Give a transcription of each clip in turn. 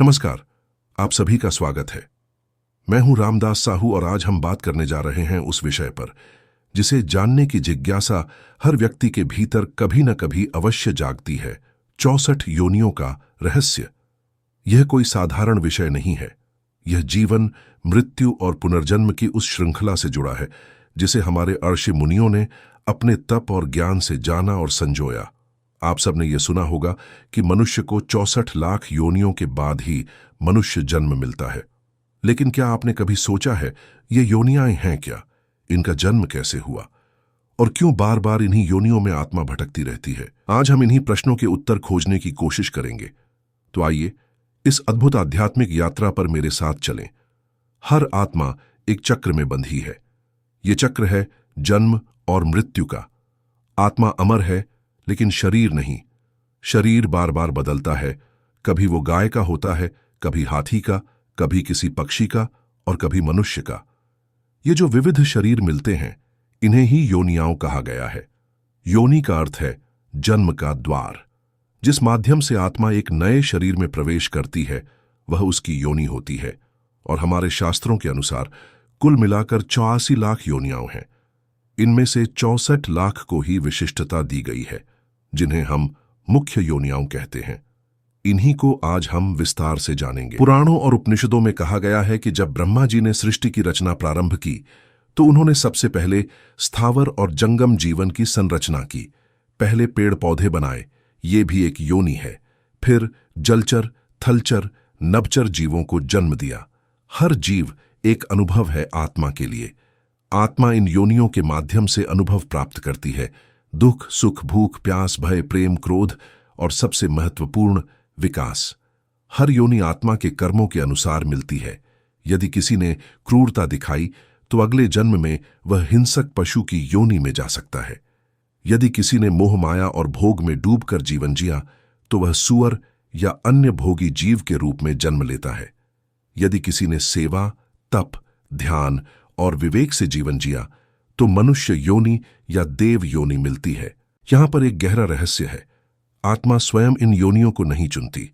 नमस्कार। आप सभी का स्वागत है। मैं हूं रामदास साहू और आज हम बात करने जा रहे हैं उस विषय पर जिसे जानने की जिज्ञासा हर व्यक्ति के भीतर कभी न कभी अवश्य जागती है। 64 योनियों का रहस्य। यह कोई साधारण विषय नहीं है। यह जीवन, मृत्यु और पुनर्जन्म की उस श्रृंखला से जुड़ा है जिसे हमारे ऋषि मुनियों ने अपने तप और ज्ञान से जाना और संजोया। आप सबने यह सुना होगा कि मनुष्य को 64 लाख योनियों के बाद ही मनुष्य जन्म मिलता है। लेकिन क्या आपने कभी सोचा है ये योनियां हैं क्या? इनका जन्म कैसे हुआ और क्यों बार बार इन्हीं योनियों में आत्मा भटकती रहती है? आज हम इन्हीं प्रश्नों के उत्तर खोजने की कोशिश करेंगे। तो आइए इस अद्भुत आध्यात्मिक यात्रा पर मेरे साथ चलें। हर आत्मा एक चक्र में बंधी है। ये चक्र है जन्म और मृत्यु का। आत्मा अमर है लेकिन शरीर नहीं। शरीर बार बार बदलता है। कभी वो गाय का होता है, कभी हाथी का, कभी किसी पक्षी का और कभी मनुष्य का। ये जो विविध शरीर मिलते हैं इन्हें ही योनियां कहा गया है। योनि का अर्थ है जन्म का द्वार। जिस माध्यम से आत्मा एक नए शरीर में प्रवेश करती है वह उसकी योनि होती है। और हमारे शास्त्रों के अनुसार कुल मिलाकर 84 लाख योनियां हैं। इनमें से 64 लाख को ही विशिष्टता दी गई है जिन्हें हम मुख्य योनियां कहते हैं। इन्हीं को आज हम विस्तार से जानेंगे। पुराणों और उपनिषदों में कहा गया है कि जब ब्रह्मा जी ने सृष्टि की रचना प्रारंभ की तो उन्होंने सबसे पहले स्थावर और जंगम जीवन की संरचना की। पहले पेड़ पौधे बनाए, ये भी एक योनि है। फिर जलचर, थलचर, नभचर जीवों को जन्म दिया। हर जीव एक अनुभव है आत्मा के लिए। आत्मा इन योनियों के माध्यम से अनुभव प्राप्त करती है। दुख, सुख, भूख, प्यास, भय, प्रेम, क्रोध और सबसे महत्वपूर्ण विकास। हर योनि आत्मा के कर्मों के अनुसार मिलती है। यदि किसी ने क्रूरता दिखाई तो अगले जन्म में वह हिंसक पशु की योनि में जा सकता है। यदि किसी ने मोह माया और भोग में डूबकर जीवन जिया तो वह सूअर या अन्य भोगी जीव के रूप में जन्म लेता है। यदि किसी ने सेवा, तप, ध्यान और विवेक से जीवन जिया तो मनुष्य योनि या देव योनि मिलती है। यहां पर एक गहरा रहस्य है। आत्मा स्वयं इन योनियों को नहीं चुनती।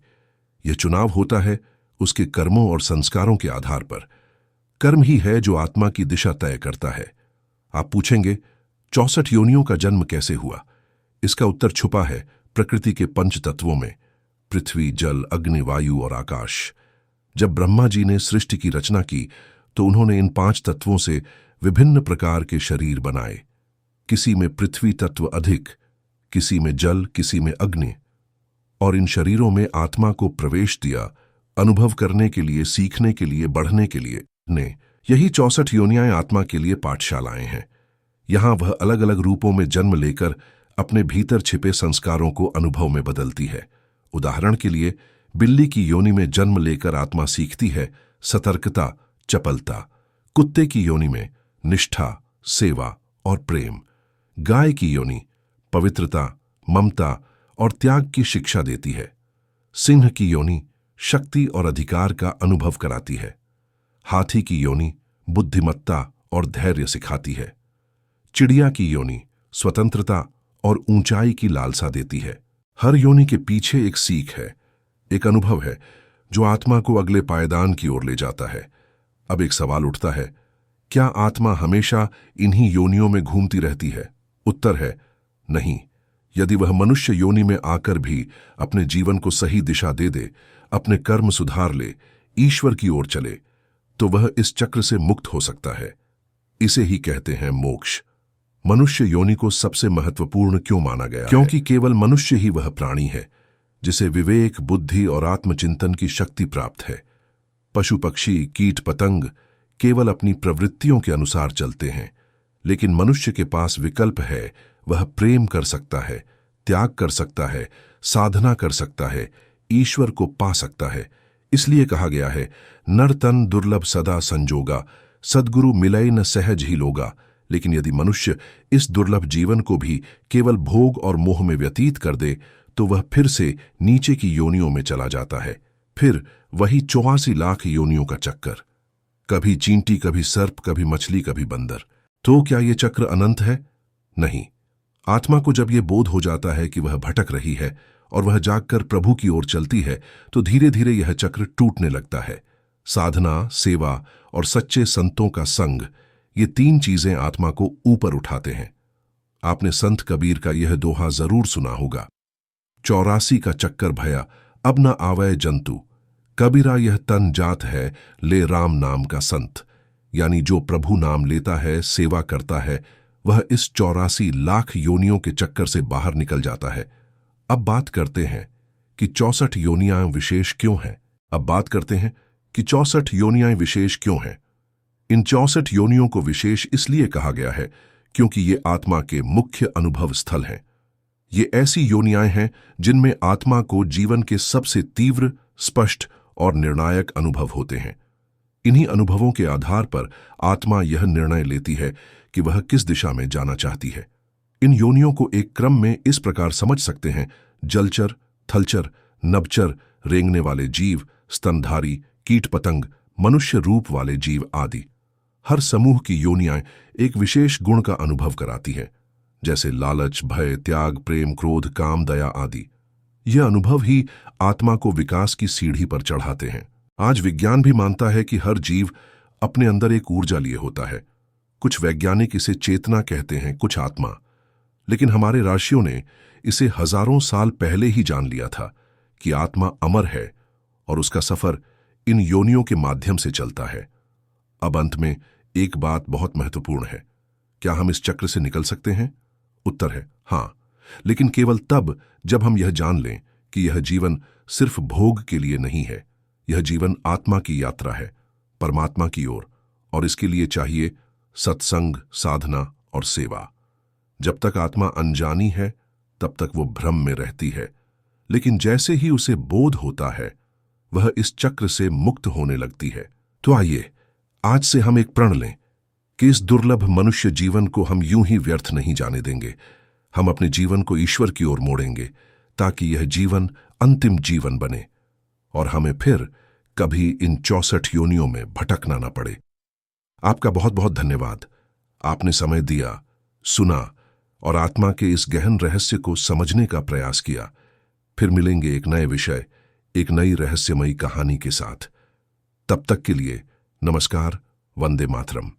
यह चुनाव होता है उसके कर्मों और संस्कारों के आधार पर। कर्म ही है जो आत्मा की दिशा तय करता है। आप पूछेंगे 64 योनियों का जन्म कैसे हुआ? इसका उत्तर छुपा है प्रकृति के पंच तत्वों में, पृथ्वी, जल, अग्नि, वायु और आकाश। जब ब्रह्मा जी ने सृष्टि की रचना की तो उन्होंने इन 5 तत्वों से विभिन्न प्रकार के शरीर बनाए। किसी में पृथ्वी तत्व अधिक, किसी में जल, किसी में अग्नि। और इन शरीरों में आत्मा को प्रवेश दिया अनुभव करने के लिए, सीखने के लिए, बढ़ने के लिए। यही 64 योनियां आत्मा के लिए पाठशालाएं हैं। यहां वह अलग अलग रूपों में जन्म लेकर अपने भीतर छिपे संस्कारों को अनुभव में बदलती है। उदाहरण के लिए बिल्ली की योनि में जन्म लेकर आत्मा सीखती है सतर्कता, चपलता। कुत्ते की योनि में निष्ठा, सेवा और प्रेम। गाय की योनि पवित्रता, ममता और त्याग की शिक्षा देती है। सिंह की योनि शक्ति और अधिकार का अनुभव कराती है। हाथी की योनि बुद्धिमत्ता और धैर्य सिखाती है। चिड़िया की योनि स्वतंत्रता और ऊंचाई की लालसा देती है। हर योनि के पीछे एक सीख है, एक अनुभव है जो आत्मा को अगले पायदान की ओर ले जाता है। अब एक सवाल उठता है, क्या आत्मा हमेशा इन्हीं योनियों में घूमती रहती है? उत्तर है नहीं। यदि वह मनुष्य योनि में आकर भी अपने जीवन को सही दिशा दे दे, अपने कर्म सुधार ले, ईश्वर की ओर चले, तो वह इस चक्र से मुक्त हो सकता है। इसे ही कहते हैं मोक्ष। मनुष्य योनि को सबसे महत्वपूर्ण क्यों माना गया? क्योंकि केवल मनुष्य ही वह प्राणी है जिसे विवेक, बुद्धि और आत्मचिंतन की शक्ति प्राप्त है। पशु, पक्षी, कीट, पतंग केवल अपनी प्रवृत्तियों के अनुसार चलते हैं, लेकिन मनुष्य के पास विकल्प है। वह प्रेम कर सकता है, त्याग कर सकता है, साधना कर सकता है, ईश्वर को पा सकता है। इसलिए कहा गया है, नर तन दुर्लभ सदा संजोगा, सद्गुरु मिलय न सहज ही लोगा। लेकिन यदि मनुष्य इस दुर्लभ जीवन को भी केवल भोग और मोह में व्यतीत कर दे तो वह फिर से नीचे की योनियों में चला जाता है। फिर वही 84 लाख योनियों का चक्कर। कभी चींटी, कभी सर्प, कभी मछली, कभी बंदर। तो क्या ये चक्र अनंत है? नहीं। आत्मा को जब ये बोध हो जाता है कि वह भटक रही है और वह जागकर प्रभु की ओर चलती है तो धीरे धीरे यह चक्र टूटने लगता है। साधना, सेवा और सच्चे संतों का संग, ये तीन चीजें आत्मा को ऊपर उठाते हैं। आपने संत कबीर का यह दोहा जरूर सुना होगा, 84 का चक्कर भया अब न आवै जंतु, कबीरा यह तन जात है ले राम नाम का संत। यानी जो प्रभु नाम लेता है, सेवा करता है, वह इस 84 लाख योनियों के चक्कर से बाहर निकल जाता है। अब बात करते हैं कि 64 योनियां विशेष क्यों हैं। अब बात करते हैं कि 64 योनियां विशेष क्यों हैं। इन 64 योनियों को विशेष इसलिए कहा गया है क्योंकि ये आत्मा के मुख्य अनुभव स्थल हैं। ये ऐसी योनियां हैं जिनमें आत्मा को जीवन के सबसे तीव्र, स्पष्ट और निर्णायक अनुभव होते हैं। इन्हीं अनुभवों के आधार पर आत्मा यह निर्णय लेती है कि वह किस दिशा में जाना चाहती है। इन योनियों को एक क्रम में इस प्रकार समझ सकते हैं: जलचर, थलचर, नभचर, रेंगने वाले जीव, स्तनधारी, कीट पतंग, मनुष्य रूप वाले जीव आदि। हर समूह की योनियां एक विशेष गुण का अनुभव कराती हैं, जैसे लालच, भय, त्याग, प्रेम, क्रोध, काम, दया आदि। यह अनुभव ही आत्मा को विकास की सीढ़ी पर चढ़ाते हैं। आज विज्ञान भी मानता है कि हर जीव अपने अंदर एक ऊर्जा लिए होता है। कुछ वैज्ञानिक इसे चेतना कहते हैं, कुछ आत्मा। लेकिन हमारे ऋषियों ने इसे हजारों साल पहले ही जान लिया था कि आत्मा अमर है और उसका सफर इन योनियों के माध्यम से चलता है। अब अंत में एक बात बहुत महत्वपूर्ण है, क्या हम इस चक्र से निकल सकते हैं? उत्तर है हाँ, लेकिन केवल तब जब हम यह जान लें कि यह जीवन सिर्फ भोग के लिए नहीं है। यह जीवन आत्मा की यात्रा है, परमात्मा की ओर, और इसके लिए चाहिए सत्संग, साधना और सेवा। जब तक आत्मा अनजानी है तब तक वो भ्रम में रहती है, लेकिन जैसे ही उसे बोध होता है वह इस चक्र से मुक्त होने लगती है। तो आइए आज से हम एक प्रण लें कि इस दुर्लभ मनुष्य जीवन को हम यूं ही व्यर्थ नहीं जाने देंगे। हम अपने जीवन को ईश्वर की ओर मोड़ेंगे ताकि यह जीवन अंतिम जीवन बने और हमें फिर कभी इन 64 योनियों में भटकना न पड़े। आपका बहुत बहुत धन्यवाद। आपने समय दिया, सुना और आत्मा के इस गहन रहस्य को समझने का प्रयास किया। फिर मिलेंगे एक नए विषय, एक नई रहस्यमयी कहानी के साथ। तब तक के लिए नमस्कार, वंदे मातरम।